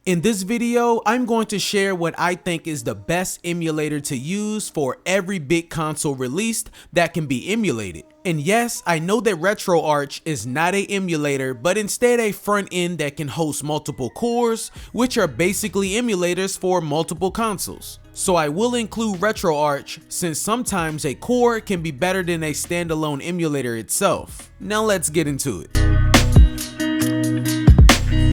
In this video, I'm going to share what I think is the best emulator to use for every big console released that can be emulated. And yes, I know that RetroArch is not an emulator, but instead a front end that can host multiple cores, which are basically emulators for multiple consoles. So I will include RetroArch since sometimes a core can be better than a standalone emulator itself. Now let's get into it.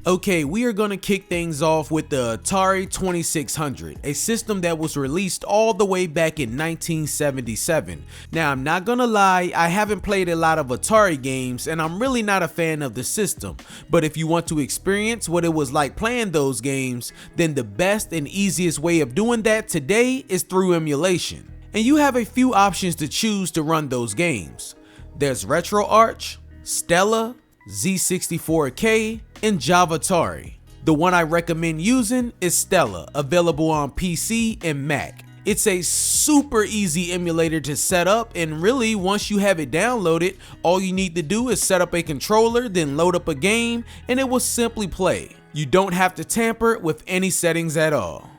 Okay, we are going to kick things off with the Atari 2600, a system that was released all the way back in 1977. Now, I'm not gonna lie, I haven't played a lot of Atari games and I'm really not a fan of the system, but if you want to experience what it was like playing those games, then the best and easiest way of doing that today is through emulation. And you have a few options to choose to run those games. There's RetroArch, Stella, Z64K, and Javatari. The one I recommend using is Stella, available on PC and Mac. It's a super easy emulator to set up, and really once you have it downloaded, all you need to do is set up a controller, then load up a game, and it will simply play. You don't have to tamper with any settings at all.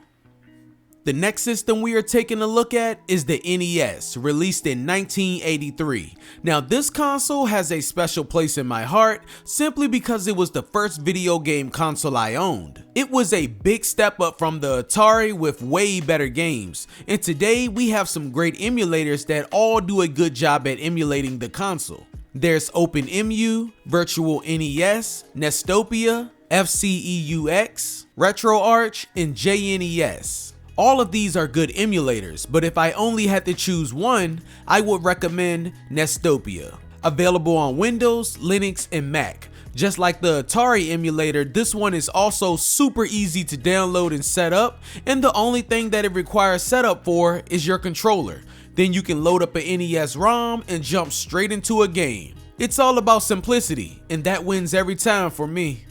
The next system we are taking a look at is the NES, released in 1983. Now this console has a special place in my heart simply because it was the first video game console I owned. It was a big step up from the Atari with way better games, and today we have some great emulators that all do a good job at emulating the console. There's OpenEmu, Virtual NES, Nestopia, FCEUX, RetroArch, and JNES. All of these are good emulators, but if I only had to choose one, I would recommend Nestopia, available on Windows, Linux, and Mac. Just like the Atari emulator, this one is also super easy to download and set up, and the only thing that it requires setup for is your controller. Then you can load up an NES ROM and jump straight into a game. It's all about simplicity, and that wins every time for me.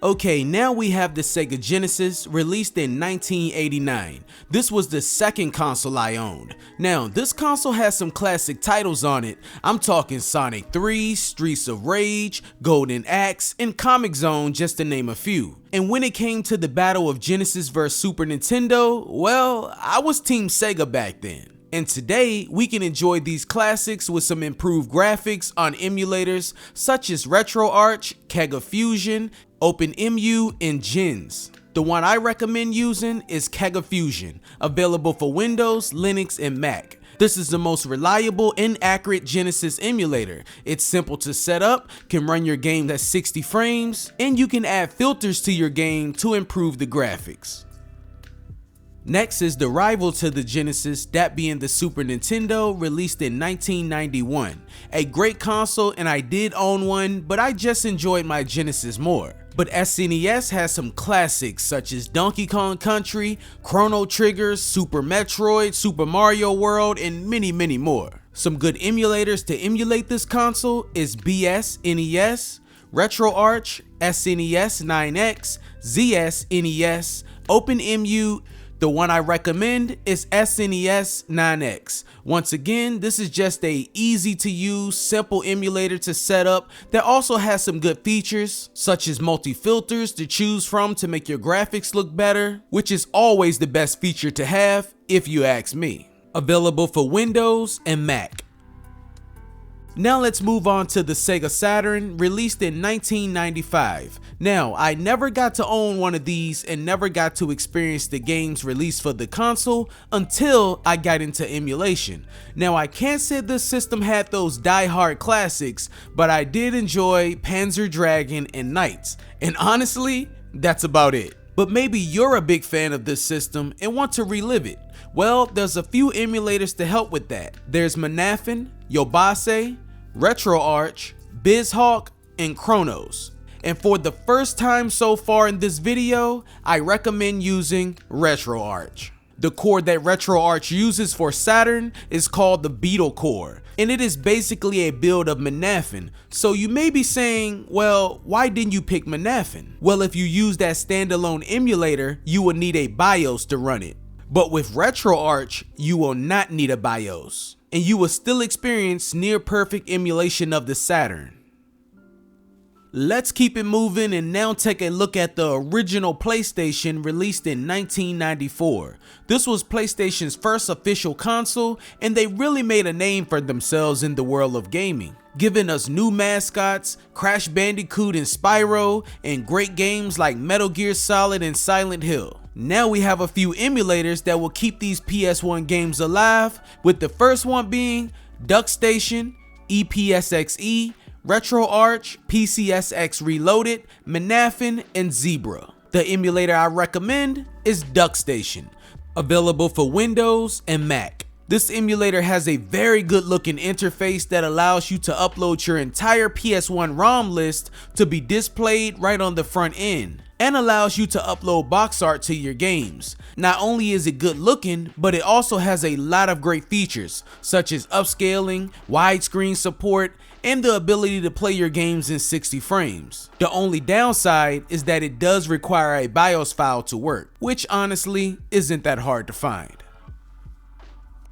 Okay, now we have the Sega Genesis, released in 1989. This was the second console I owned. Now, this console has some classic titles on it. I'm talking Sonic 3, Streets of Rage, Golden Axe, and Comic Zone, just to name a few. And when it came to the battle of Genesis vs Super Nintendo, well, I was Team Sega back then. And today, we can enjoy these classics with some improved graphics on emulators such as RetroArch, Kega Fusion, OpenEmu, and Gens. The one I recommend using is Kega Fusion, available for Windows, Linux, and Mac. This is the most reliable and accurate Genesis emulator. It's simple to set up, can run your game at 60 frames, and you can add filters to your game to improve the graphics. Next is the rival to the Genesis, that being the Super Nintendo, released in 1991. A great console, and I did own one, but I just enjoyed my Genesis more. But SNES has some classics such as Donkey Kong Country, Chrono Trigger, Super Metroid, Super Mario World, and many more. Some good emulators to emulate this console is BSNES, RetroArch, SNES 9X, ZSNES, OpenEmu. The one I recommend is SNES 9X. Once again, this is just a easy to use, simple emulator to set up that also has some good features, such as multi-filters to choose from to make your graphics look better, which is always the best feature to have, if you ask me. Available for Windows and Mac. Now let's move on to the Sega Saturn, released in 1995. Now, I never got to own one of these and never got to experience the games released for the console until I got into emulation. Now, I can't say this system had those die-hard classics, but I did enjoy Panzer Dragoon and Knights, and honestly, that's about it. But maybe you're a big fan of this system and want to relive it. Well, there's a few emulators to help with that. There's Manafin, Yobase, RetroArch, BizHawk, and Chronos. And for the first time so far in this video, I recommend using RetroArch. The core that RetroArch uses for Saturn is called the Beetle core, and it is basically a build of Manafin. So you may be saying, well, why didn't you pick Manafin? Well, if you use that standalone emulator, you will need a BIOS to run it. But with RetroArch, you will not need a BIOS, and you will still experience near perfect emulation of the Saturn. Let's keep it moving and now take a look at the original PlayStation released in 1994. This was PlayStation's first official console, and they really made a name for themselves in the world of gaming, giving us new mascots, Crash Bandicoot and Spyro, and great games like Metal Gear Solid and Silent Hill. Now we have a few emulators that will keep these PS1 games alive, with the first one being DuckStation, EPSXE, RetroArch, PCSX Reloaded, Manafin, and Zebra. The emulator I recommend is DuckStation, available for Windows and Mac. This emulator has a very good looking interface that allows you to upload your entire PS1 ROM list to be displayed right on the front end, and allows you to upload box art to your games. Not only is it good looking, but it also has a lot of great features, such as upscaling, widescreen support, and the ability to play your games in 60 frames. The only downside is that it does require a BIOS file to work, which honestly isn't that hard to find.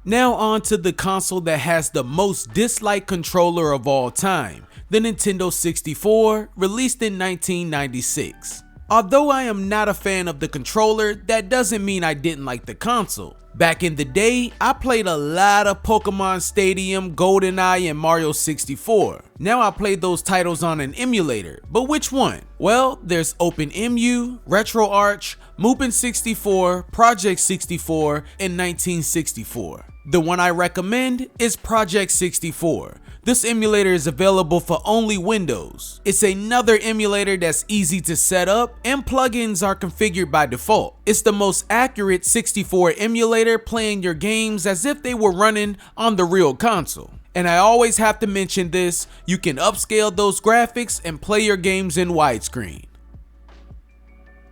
Now on to the console that has the most disliked controller of all time, the Nintendo 64, released in 1996. Although I am not a fan of the controller, that doesn't mean I didn't like the console. Back in the day, I played a lot of Pokemon Stadium, GoldenEye, and Mario 64. Now I played those titles on an emulator, but which one? Well, there's OpenEmu, RetroArch, Mupen 64, Project 64, and 1964. The one I recommend is Project 64. This emulator is available for only Windows. It's another emulator that's easy to set up, and plugins are configured by default. It's the most accurate 64 emulator, playing your games as if they were running on the real console. And I always have to mention this, you can upscale those graphics and play your games in widescreen.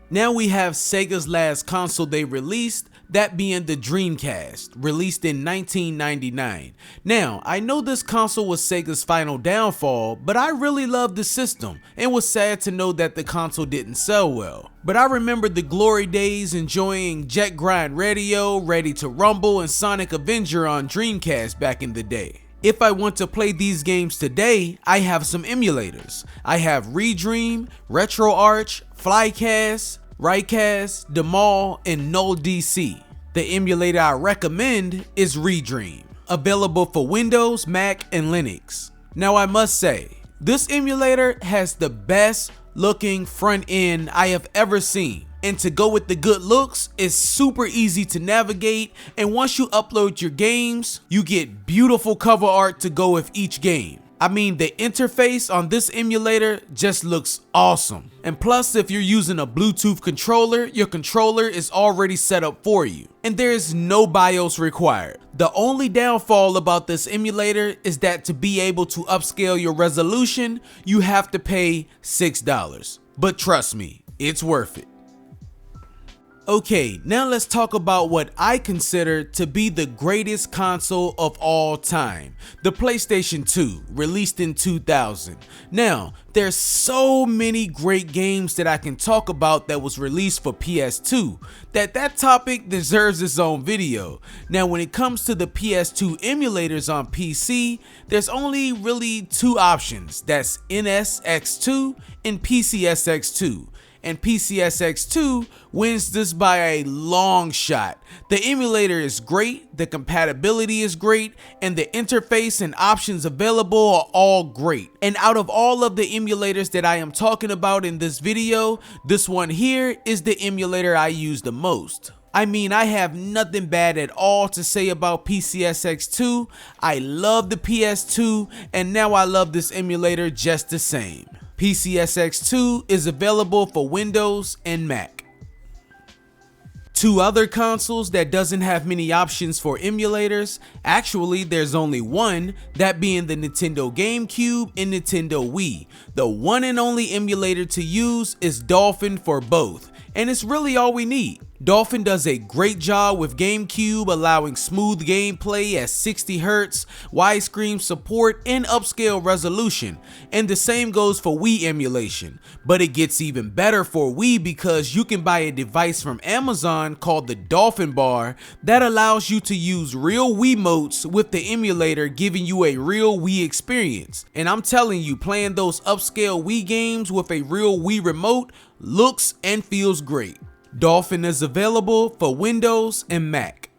Now we have Sega's last console they released, that being the Dreamcast, released in 1999. Now, I know this console was Sega's final downfall, but I really loved the system and was sad to know that the console didn't sell well. But I remember the glory days enjoying Jet Grind Radio, Ready to Rumble, and Sonic Avenger on Dreamcast back in the day. If I want to play these games today, I have some emulators. I have Redream, RetroArch, Flycast, Rycast, Demal, and Null DC. The emulator I recommend is Redream, available for Windows, Mac, and Linux. Now I must say, this emulator has the best looking front end I have ever seen. And to go with the good looks, it's super easy to navigate, and once you upload your games, you get beautiful cover art to go with each game. I mean, the interface on this emulator just looks awesome. And plus, if you're using a Bluetooth controller, your controller is already set up for you, and there is no BIOS required. The only downfall about this emulator is that to be able to upscale your resolution, you have to pay $6. But trust me, it's worth it. Okay, now let's talk about what I consider to be the greatest console of all time, the PlayStation 2, released in 2000. Now, there's so many great games that I can talk about that was released for PS2, that topic deserves its own video. Now, when it comes to the PS2 emulators on PC, there's only really two options, that's NSX2 and PCSX2. And PCSX2 wins this by a long shot. The emulator is great, the compatibility is great, and the interface and options available are all great. And out of all of the emulators that I am talking about in this video, this one here is the emulator I use the most. I mean, I have nothing bad at all to say about PCSX2. I love the PS2, and now I love this emulator just the same. PCSX2 is available for Windows and Mac. Two other consoles that doesn't have many options for emulators, actually there's only one, that being the Nintendo GameCube and Nintendo Wii. The one and only emulator to use is Dolphin for both, and it's really all we need. Dolphin does a great job with GameCube, allowing smooth gameplay at 60Hz, widescreen support, and upscale resolution, and the same goes for Wii emulation. But it gets even better for Wii because you can buy a device from Amazon called the Dolphin Bar that allows you to use real Wiimotes with the emulator, giving you a real Wii experience. And I'm telling you, playing those upscale Wii games with a real Wii remote looks and feels great. Dolphin is available for Windows and Mac.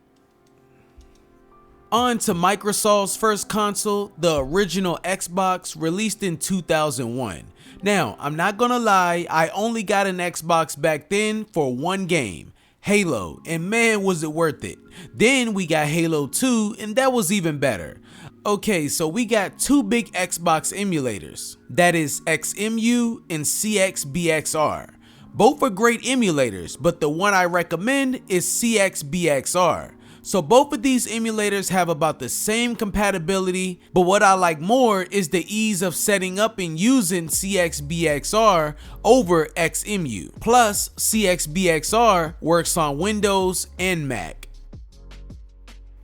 On to Microsoft's first console, the original Xbox, released in 2001. Now, I'm not gonna lie, I only got an Xbox back then for one game, Halo, and man was it worth it. Then we got Halo 2, and that was even better. Okay, so we got two big Xbox emulators, that is XEMU and CXBXR. Both are great emulators, but the one I recommend is CXBXR. So both of these emulators have about the same compatibility, but what I like more is the ease of setting up and using CXBXR over XEMU. Plus, CXBXR works on Windows and Mac.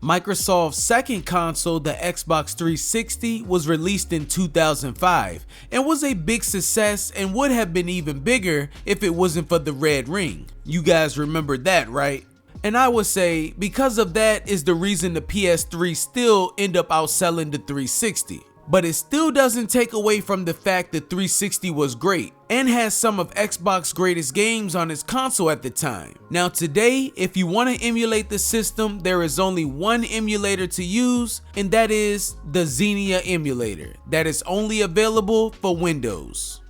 Microsoft's second console, the Xbox 360, was released in 2005 and was a big success and would have been even bigger if it wasn't for the red ring. You guys remember that, right? And I would say because of that is the reason the PS3 still end up outselling the 360. But it still doesn't take away from the fact that 360 was great and has some of Xbox's greatest games on its console at the time. Now today, if you want to emulate the system, there is only one emulator to use, and that is the Xenia emulator that is only available for Windows.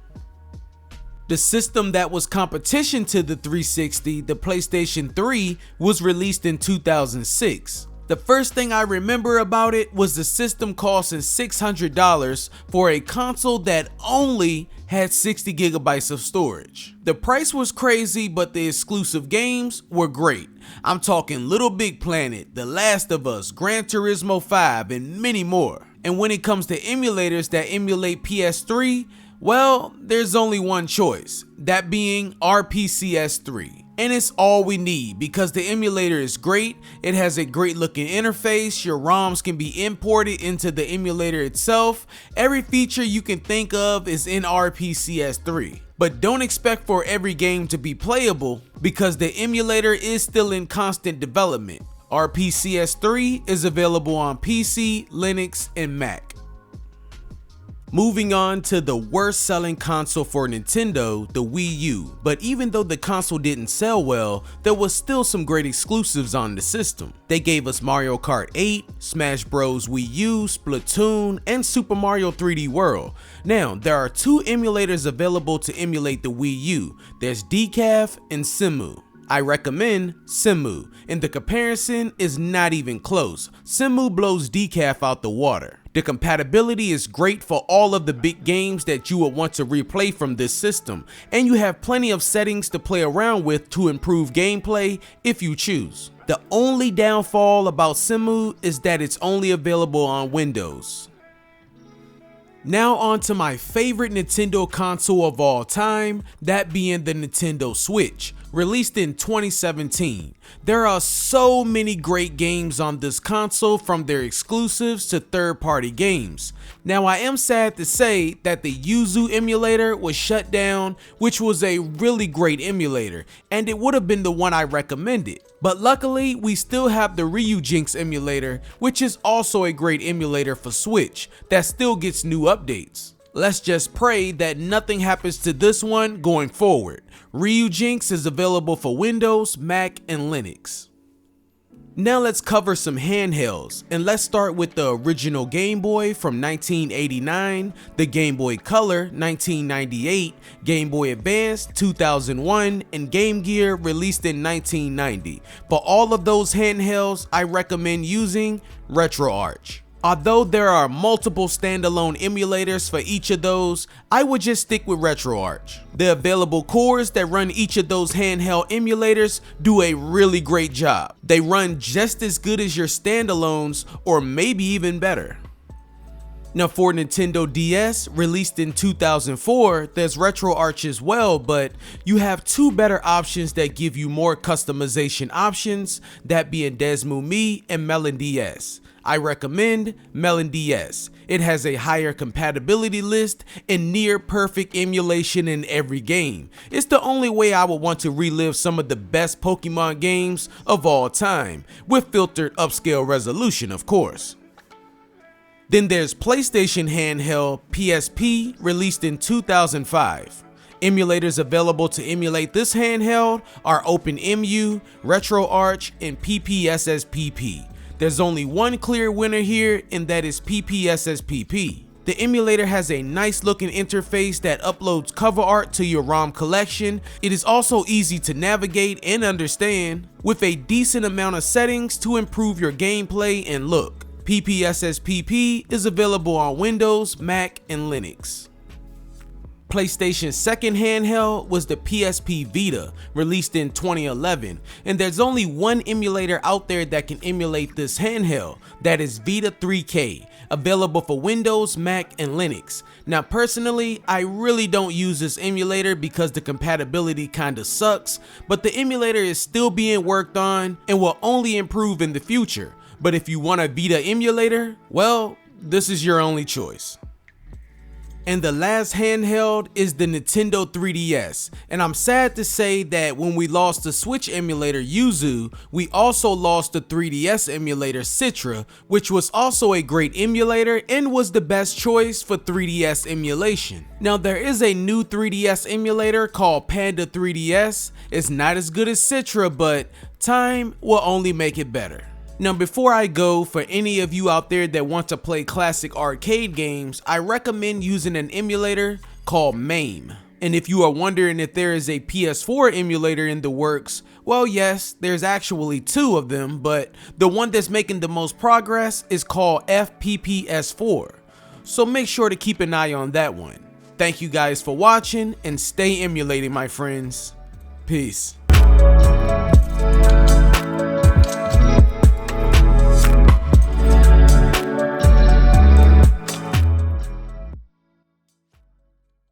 The system that was competition to the 360, the PlayStation 3, was released in 2006. The first thing I remember about it was the system costing $600 for a console that only had 60 gigabytes of storage. The price was crazy, but the exclusive games were great. I'm talking Little Big Planet, The Last of Us, Gran Turismo 5, and many more. And when it comes to emulators that emulate PS3, well, there's only one choice, that being RPCS3. And it's all we need because the emulator is great, it has a great looking interface, your ROMs can be imported into the emulator itself, every feature you can think of is in RPCS3. But don't expect for every game to be playable because the emulator is still in constant development. RPCS3 is available on PC, Linux, and Mac. Moving on to the worst selling console for Nintendo, the Wii U. But even though the console didn't sell well, there was still some great exclusives on the system. They gave us Mario Kart 8, Smash Bros. Wii U, Splatoon, and Super Mario 3D World. Now, there are two emulators available to emulate the Wii U. There's Decaf and Cemu. I recommend Cemu, and the comparison is not even close. Cemu blows Decaf out the water. The compatibility is great for all of the big games that you would want to replay from this system, and you have plenty of settings to play around with to improve gameplay if you choose. The only downfall about Cemu is that it's only available on Windows. Now on to my favorite Nintendo console of all time, that being the Nintendo Switch, released in 2017. There are so many great games on this console, from their exclusives to third-party games. Now I am sad to say that the Yuzu emulator was shut down, which was a really great emulator, and it would have been the one I recommended. But luckily, we still have the Ryujinx emulator, which is also a great emulator for Switch, that still gets new updates. Let's just pray that nothing happens to this one going forward. Ryujinx is available for Windows, Mac, and Linux. Now let's cover some handhelds, and let's start with the original Game Boy from 1989, the Game Boy Color 1998, Game Boy Advance 2001, and Game Gear released in 1990. For all of those handhelds, I recommend using RetroArch. Although there are multiple standalone emulators for each of those, I would just stick with RetroArch. The available cores that run each of those handheld emulators do a really great job. They run just as good as your standalones, or maybe even better. Now for Nintendo DS, released in 2004, there's RetroArch as well, but you have two better options that give you more customization options, that being Desmu Me and Melon DS. I recommend Melon DS. It has a higher compatibility list and near perfect emulation in every game. It's the only way I would want to relive some of the best Pokemon games of all time, with filtered upscale resolution of course. Then there's PlayStation handheld PSP, released in 2005. Emulators available to emulate this handheld are OpenEMU, RetroArch, and PPSSPP. There's only one clear winner here, and that is PPSSPP. The emulator has a nice looking interface that uploads cover art to your ROM collection. It is also easy to navigate and understand, with a decent amount of settings to improve your gameplay and look. PPSSPP is available on Windows, Mac, and Linux. PlayStation's second handheld was the PSP Vita, released in 2011, and there's only one emulator out there that can emulate this handheld, that is Vita 3K, available for Windows, Mac, and Linux. Now personally, I really don't use this emulator because the compatibility kinda sucks, but the emulator is still being worked on and will only improve in the future. But if you want a Vita emulator, well, this is your only choice. And the last handheld is the Nintendo 3DS, and I'm sad to say that when we lost the Switch emulator Yuzu, we also lost the 3DS emulator Citra, which was also a great emulator and was the best choice for 3DS emulation. Now there is a new 3DS emulator called Panda 3DS. It's not as good as Citra, but time will only make it better. Now before I go, for any of you out there that want to play classic arcade games, I recommend using an emulator called MAME. And if you are wondering if there is a PS4 emulator in the works, well yes, there's actually two of them, but the one that's making the most progress is called FPPS4. So make sure to keep an eye on that one. Thank you guys for watching, and stay emulating my friends. Peace.